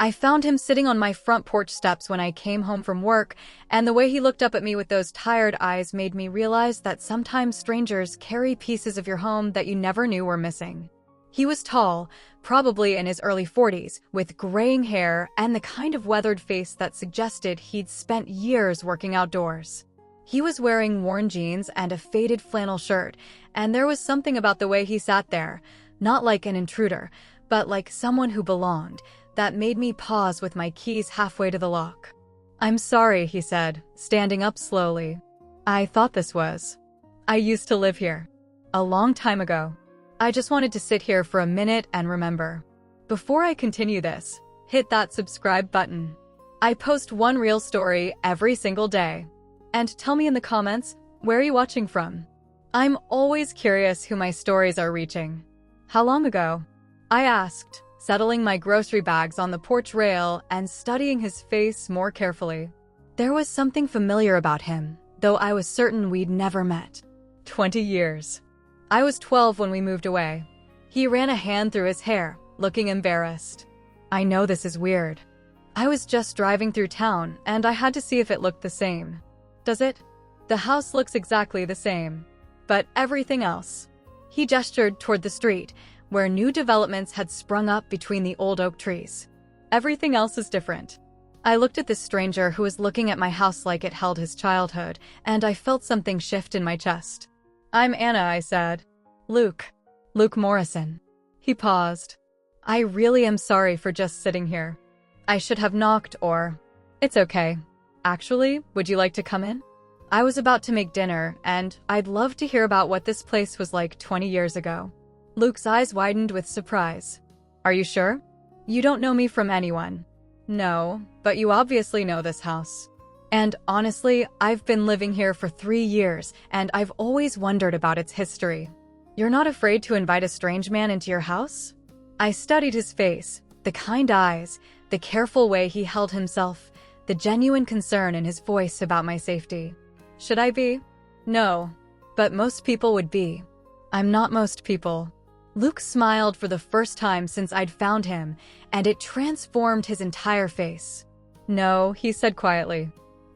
I found him sitting on my front porch steps when I came home from work, and the way he looked up at me with those tired eyes made me realize that sometimes strangers carry pieces of your home that you never knew were missing. He was tall, probably in his early 40s, with graying hair and the kind of weathered face that suggested he'd spent years working outdoors. He was wearing worn jeans and a faded flannel shirt, and there was something about the way he sat there, not like an intruder, but like someone who belonged, that made me pause with my keys halfway to the lock. "I'm sorry," he said, standing up slowly. "I thought this was. I used to live here. A long time ago. I just wanted to sit here for a minute and remember." Before I continue this, hit that subscribe button. I post one real story every single day. And tell me in the comments, where are you watching from? I'm always curious who my stories are reaching. "How long ago?" I asked, settling my grocery bags on the porch rail and studying his face more carefully. There was something familiar about him, though I was certain we'd never met. 20 years. I was 12 when we moved away. He ran a hand through his hair, looking embarrassed. "I know this is weird. I was just driving through town, and I had to see if it looked the same." "Does it?" "The house looks exactly the same. But everything else." He gestured toward the street, where new developments had sprung up between the old oak trees. "Everything else is different." I looked at this stranger who was looking at my house like it held his childhood, and I felt something shift in my chest. "I'm Anna," I said. "Luke. Luke Morrison." He paused. "I really am sorry for just sitting here. I should have knocked or—" "It's okay. Actually, would you like to come in?" I was about to make dinner, and I'd love to hear about what this place was like 20 years ago. Luke's eyes widened with surprise. "Are you sure? You don't know me from anyone." "No, but you obviously know this house. And honestly, I've been living here for 3 years, and I've always wondered about its history." "You're not afraid to invite a strange man into your house?" I studied his face, the kind eyes, the careful way he held himself, the genuine concern in his voice about my safety. "Should I be?" "No, but most people would be." "I'm not most people." Luke smiled for the first time since I'd found him, and it transformed his entire face. "No," he said quietly.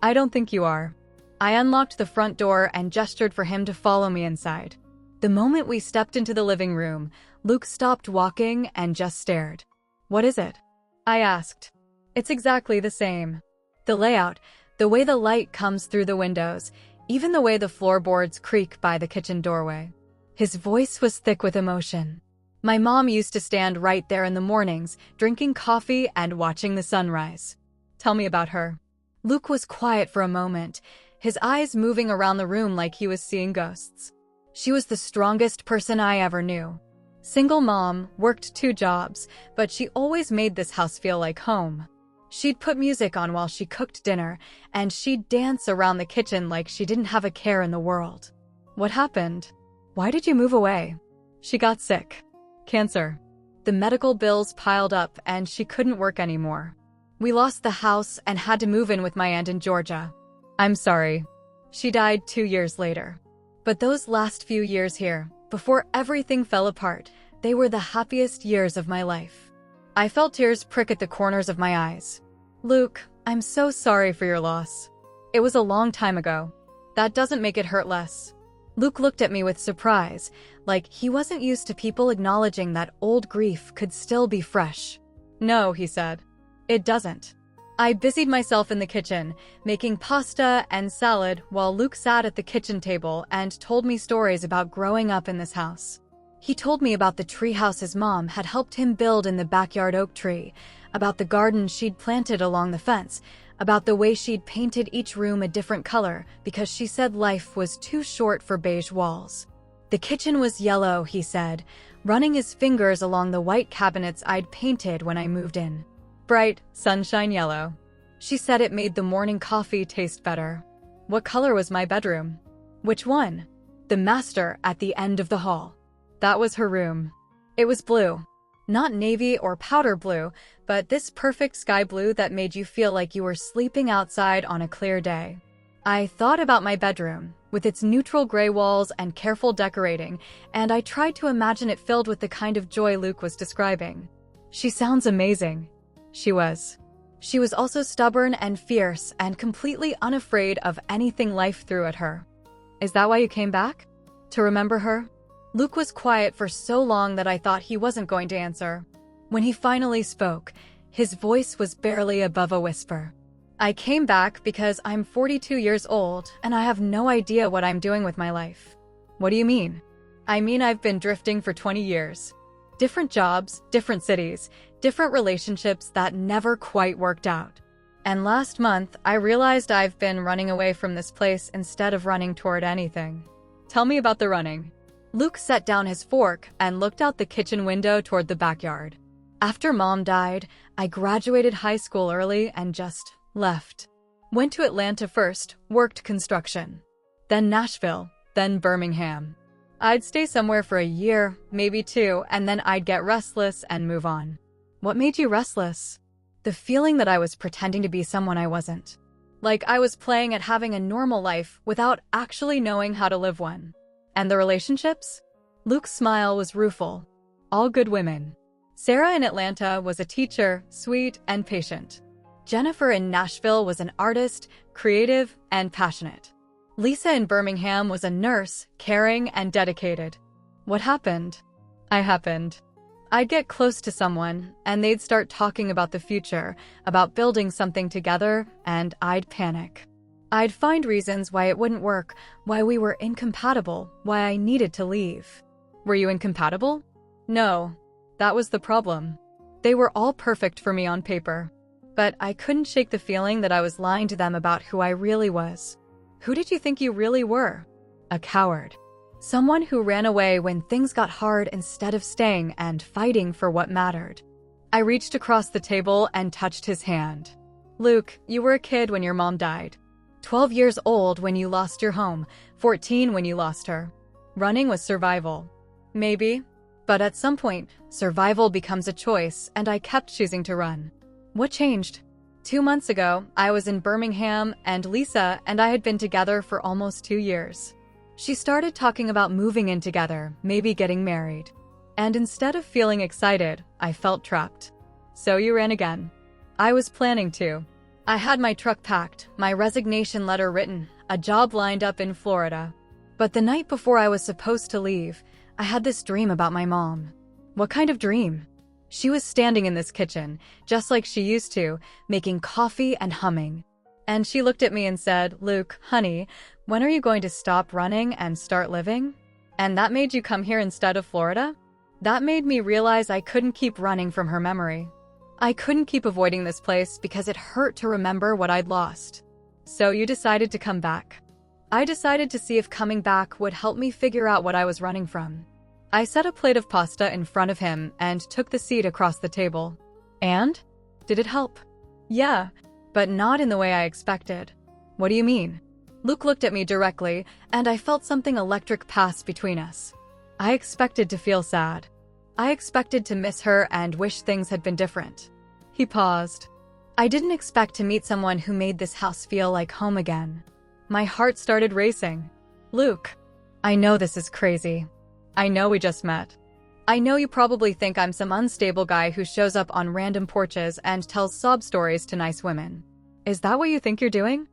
"I don't think you are." I unlocked the front door and gestured for him to follow me inside. The moment we stepped into the living room, Luke stopped walking and just stared. "What is it?" I asked. "It's exactly the same. The layout, the way the light comes through the windows, even the way the floorboards creak by the kitchen doorway." His voice was thick with emotion. "My mom used to stand right there in the mornings, drinking coffee and watching the sunrise." "Tell me about her." Luke was quiet for a moment, his eyes moving around the room like he was seeing ghosts. "She was the strongest person I ever knew. Single mom, worked 2 jobs, but she always made this house feel like home. She'd put music on while she cooked dinner, and she'd dance around the kitchen like she didn't have a care in the world." "What happened? Why did you move away?" "She got sick. Cancer. The medical bills piled up and she couldn't work anymore. We lost the house and had to move in with my aunt in Georgia." "I'm sorry." "She died 2 years later. But those last few years here, before everything fell apart, they were the happiest years of my life." I felt tears prick at the corners of my eyes. "Luke, I'm so sorry for your loss. It was a long time ago. That doesn't make it hurt less." Luke looked at me with surprise, like he wasn't used to people acknowledging that old grief could still be fresh. "No," he said. "It doesn't." I busied myself in the kitchen, making pasta and salad while Luke sat at the kitchen table and told me stories about growing up in this house. He told me about the treehouse his mom had helped him build in the backyard oak tree, about the garden she'd planted along the fence, about the way she'd painted each room a different color because she said life was too short for beige walls. The kitchen was yellow, he said, running his fingers along the white cabinets I'd painted when I moved in. Bright, sunshine yellow. She said it made the morning coffee taste better. What color was my bedroom? Which one? The master at the end of the hall. That was her room. It was blue. Not navy or powder blue, but this perfect sky blue that made you feel like you were sleeping outside on a clear day. I thought about my bedroom, with its neutral gray walls and careful decorating, and I tried to imagine it filled with the kind of joy Luke was describing. "She sounds amazing." She was. She was also stubborn and fierce and completely unafraid of anything life threw at her. Is that why you came back? To remember her? Luke was quiet for so long that I thought he wasn't going to answer. When he finally spoke, his voice was barely above a whisper. I came back because I'm 42 years old and I have no idea what I'm doing with my life. What do you mean? I mean I've been drifting for 20 years. Different jobs, different cities, different relationships that never quite worked out. And last month, I realized I've been running away from this place instead of running toward anything. Tell me about the running. Luke set down his fork and looked out the kitchen window toward the backyard. After Mom died, I graduated high school early and just left. Went to Atlanta first, worked construction. Then Nashville, then Birmingham. I'd stay somewhere for a year, maybe 2, and then I'd get restless and move on. What made you restless? The feeling that I was pretending to be someone I wasn't. Like I was playing at having a normal life without actually knowing how to live one. And the relationships? Luke's smile was rueful. All good women. Sarah in Atlanta was a teacher, sweet and patient. Jennifer in Nashville was an artist, creative and passionate. Lisa in Birmingham was a nurse, caring and dedicated. What happened? I happened. I'd get close to someone, and they'd start talking about the future, about building something together, and I'd panic. I'd find reasons why it wouldn't work, why we were incompatible, why I needed to leave. Were you incompatible? No, that was the problem. They were all perfect for me on paper. But I couldn't shake the feeling that I was lying to them about who I really was. Who did you think you really were? A coward. Someone who ran away when things got hard instead of staying and fighting for what mattered. I reached across the table and touched his hand. Luke, you were a kid when your mom died. 12 years old when you lost your home, 14 when you lost her. Running was survival. Maybe. But at some point, survival becomes a choice, and I kept choosing to run. What changed? 2 months ago, I was in Birmingham, and Lisa and I had been together for almost 2 years. She started talking about moving in together, maybe getting married. And instead of feeling excited, I felt trapped. So you ran again. I was planning to. I had my truck packed, my resignation letter written, a job lined up in Florida. But the night before I was supposed to leave, I had this dream about my mom. What kind of dream? She was standing in this kitchen, just like she used to, making coffee and humming. And she looked at me and said, Luke, honey, when are you going to stop running and start living? And that made you come here instead of Florida? That made me realize I couldn't keep running from her memory. I couldn't keep avoiding this place because it hurt to remember what I'd lost. So you decided to come back. I decided to see if coming back would help me figure out what I was running from. I set a plate of pasta in front of him and took the seat across the table. And? Did it help? Yeah, but not in the way I expected. What do you mean? Luke looked at me directly, and I felt something electric pass between us. I expected to feel sad. I expected to miss her and wish things had been different. He paused. I didn't expect to meet someone who made this house feel like home again. My heart started racing. Luke, I know this is crazy. I know we just met. I know you probably think I'm some unstable guy who shows up on random porches and tells sob stories to nice women. Is that what you think you're doing?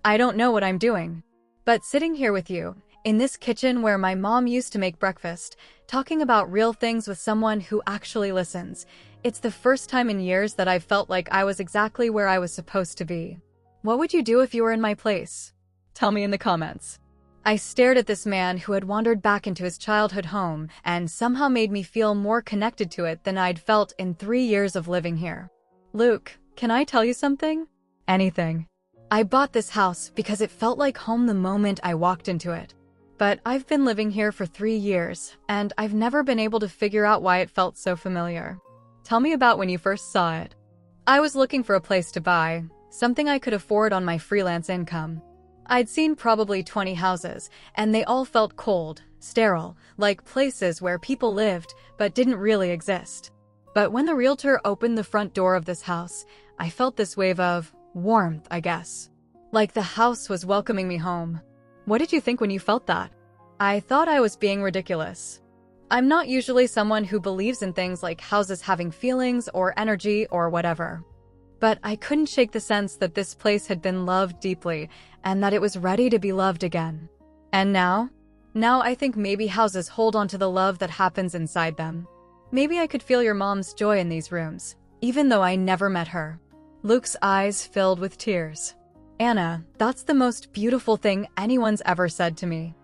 I don't know what I'm doing. But sitting here with you, in this kitchen where my mom used to make breakfast, talking about real things with someone who actually listens, it's the first time in years that I've felt like I was exactly where I was supposed to be. What would you do if you were in my place? Tell me in the comments. I stared at this man who had wandered back into his childhood home and somehow made me feel more connected to it than I'd felt in 3 years of living here. Luke, can I tell you something? Anything. I bought this house because it felt like home the moment I walked into it. But I've been living here for 3 years, and I've never been able to figure out why it felt so familiar. Tell me about when you first saw it. I was looking for a place to buy, something I could afford on my freelance income. I'd seen probably 20 houses, and they all felt cold, sterile, like places where people lived but didn't really exist. But when the realtor opened the front door of this house, I felt this wave of warmth, I guess. Like the house was welcoming me home. What did you think when you felt that? I thought I was being ridiculous. I'm not usually someone who believes in things like houses having feelings or energy or whatever. But I couldn't shake the sense that this place had been loved deeply and that it was ready to be loved again. And now? Now I think maybe houses hold on to the love that happens inside them. Maybe I could feel your mom's joy in these rooms, even though I never met her. Luke's eyes filled with tears. Anna, that's the most beautiful thing anyone's ever said to me.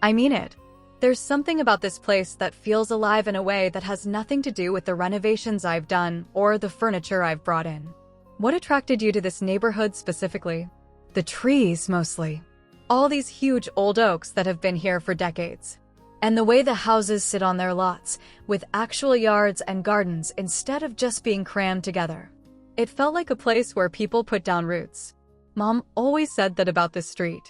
I mean it. There's something about this place that feels alive in a way that has nothing to do with the renovations I've done or the furniture I've brought in. What attracted you to this neighborhood specifically? The trees, mostly. All these huge old oaks that have been here for decades. And the way the houses sit on their lots, with actual yards and gardens instead of just being crammed together. It felt like a place where people put down roots. Mom always said that about this street.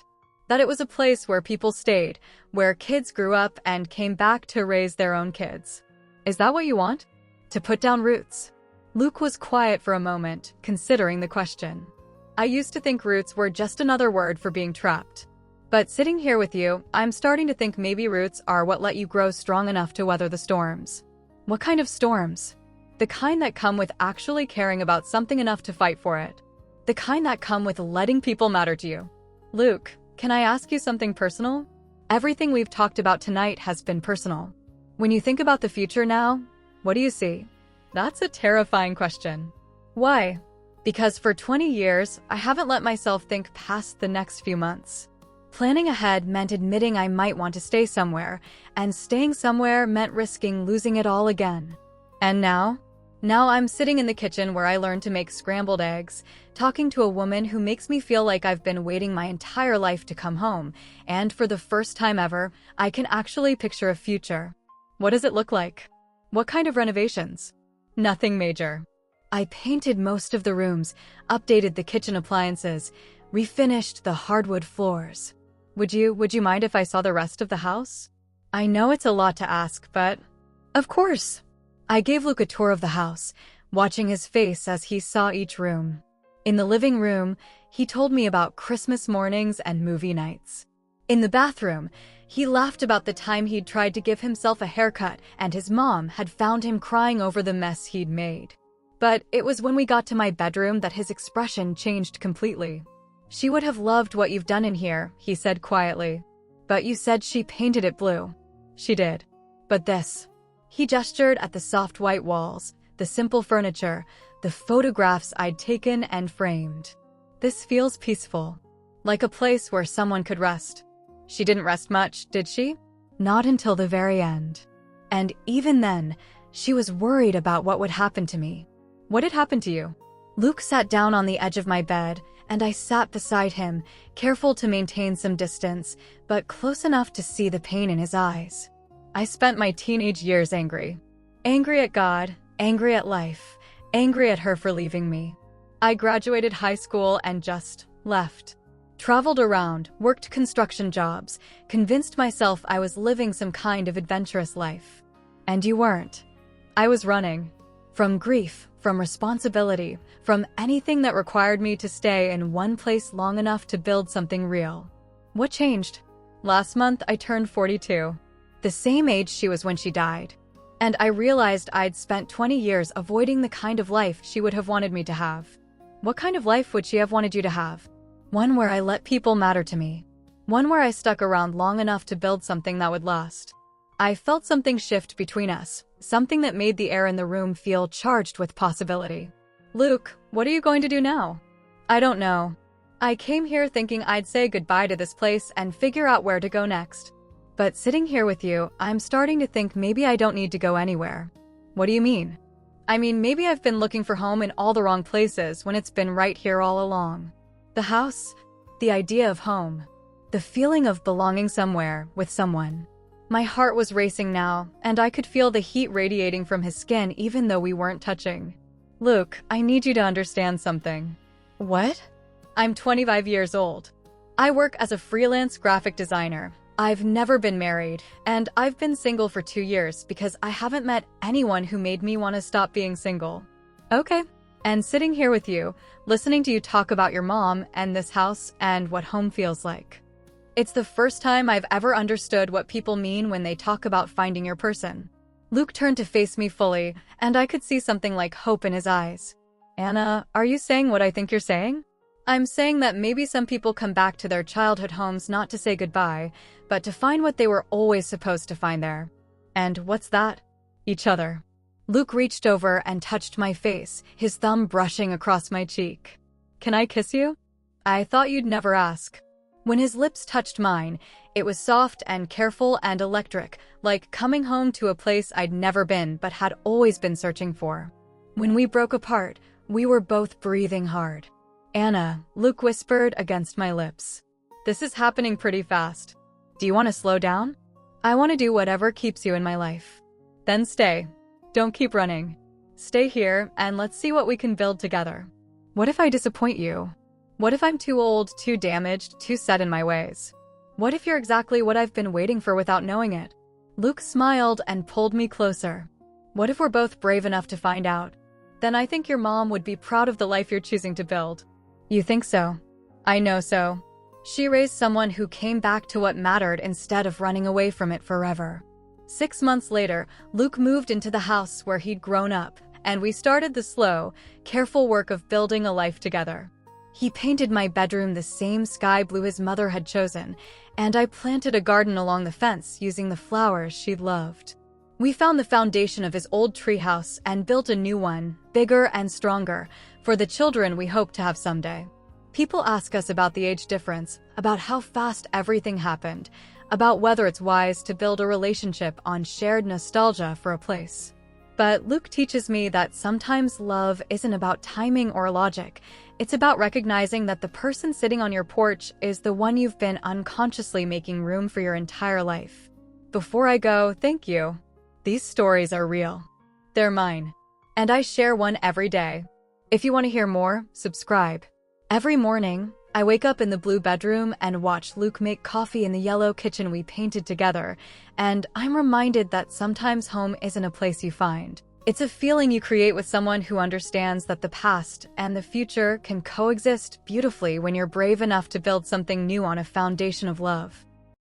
That it was a place where people stayed, where kids grew up and came back to raise their own kids. Is that what you want? To put down roots? Luke was quiet for a moment, considering the question. I used to think roots were just another word for being trapped. But sitting here with you, I'm starting to think maybe roots are what let you grow strong enough to weather the storms. What kind of storms? The kind that come with actually caring about something enough to fight for it. The kind that come with letting people matter to you. Luke, can I ask you something personal? Everything we've talked about tonight has been personal. When you think about the future now, what do you see? That's a terrifying question. Why? Because for 20 years, I haven't let myself think past the next few months. Planning ahead meant admitting I might want to stay somewhere, and staying somewhere meant risking losing it all again. And now? Now I'm sitting in the kitchen where I learned to make scrambled eggs, talking to a woman who makes me feel like I've been waiting my entire life to come home, and for the first time ever, I can actually picture a future. What does it look like? What kind of renovations? Nothing major. I painted most of the rooms, updated the kitchen appliances, refinished the hardwood floors. Would you mind if I saw the rest of the house? I know it's a lot to ask, but of course. I gave Luke a tour of the house, watching his face as he saw each room. In the living room, he told me about Christmas mornings and movie nights. In the bathroom, he laughed about the time he'd tried to give himself a haircut and his mom had found him crying over the mess he'd made. But it was when we got to my bedroom that his expression changed completely. She would have loved what you've done in here, he said quietly. But you said she painted it blue. She did. But this. He gestured at the soft white walls, the simple furniture, the photographs I'd taken and framed. This feels peaceful. Like a place where someone could rest. She didn't rest much, did she? Not until the very end. And even then, she was worried about what would happen to me. What had happened to you? Luke sat down on the edge of my bed, and I sat beside him, careful to maintain some distance, but close enough to see the pain in his eyes. I spent my teenage years angry. Angry at God, angry at life, angry at her for leaving me. I graduated high school and just left. Traveled around, worked construction jobs, convinced myself I was living some kind of adventurous life. And you weren't. I was running. From grief, from responsibility, from anything that required me to stay in one place long enough to build something real. What changed? Last month, I turned 42. The same age she was when she died. And I realized I'd spent 20 years avoiding the kind of life she would have wanted me to have. What kind of life would she have wanted you to have? One where I let people matter to me. One where I stuck around long enough to build something that would last. I felt something shift between us, something that made the air in the room feel charged with possibility. Luke, what are you going to do now? I don't know. I came here thinking I'd say goodbye to this place and figure out where to go next. But sitting here with you, I'm starting to think maybe I don't need to go anywhere. What do you mean? I mean, maybe I've been looking for home in all the wrong places when it's been right here all along. The house, the idea of home, the feeling of belonging somewhere with someone. My heart was racing now, and I could feel the heat radiating from his skin even though we weren't touching. Luke, I need you to understand something. What? I'm 25 years old. I work as a freelance graphic designer. I've never been married, and I've been single for 2 years because I haven't met anyone who made me want to stop being single. Okay. And sitting here with you, listening to you talk about your mom and this house and what home feels like. It's the first time I've ever understood what people mean when they talk about finding your person. Luke turned to face me fully, and I could see something like hope in his eyes. Anna, are you saying what I think you're saying? I'm saying that maybe some people come back to their childhood homes not to say goodbye, but to find what they were always supposed to find there. And what's that? Each other. Luke reached over and touched my face, his thumb brushing across my cheek. Can I kiss you? I thought you'd never ask. When his lips touched mine, it was soft and careful and electric, like coming home to a place I'd never been but had always been searching for. When we broke apart, we were both breathing hard. Anna, Luke whispered against my lips. This is happening pretty fast. Do you want to slow down? I want to do whatever keeps you in my life. Then stay. Don't keep running. Stay here and let's see what we can build together. What if I disappoint you? What if I'm too old, too damaged, too set in my ways? What if you're exactly what I've been waiting for without knowing it? Luke smiled and pulled me closer. What if we're both brave enough to find out? Then I think your mom would be proud of the life you're choosing to build. You think so? I know so. She raised someone who came back to what mattered instead of running away from it forever. 6 months later, Luke moved into the house where he'd grown up, and we started the slow, careful work of building a life together. He painted my bedroom the same sky blue his mother had chosen, and I planted a garden along the fence using the flowers she'd loved. We found the foundation of his old treehouse and built a new one, bigger and stronger, for the children we hope to have someday. People ask us about the age difference, about how fast everything happened, about whether it's wise to build a relationship on shared nostalgia for a place. But Luke teaches me that sometimes love isn't about timing or logic. It's about recognizing that the person sitting on your porch is the one you've been unconsciously making room for your entire life. Before I go, thank you. These stories are real. They're mine. And I share one every day. If you want to hear more, subscribe. Every morning, I wake up in the blue bedroom and watch Luke make coffee in the yellow kitchen we painted together, and I'm reminded that sometimes home isn't a place you find. It's a feeling you create with someone who understands that the past and the future can coexist beautifully when you're brave enough to build something new on a foundation of love.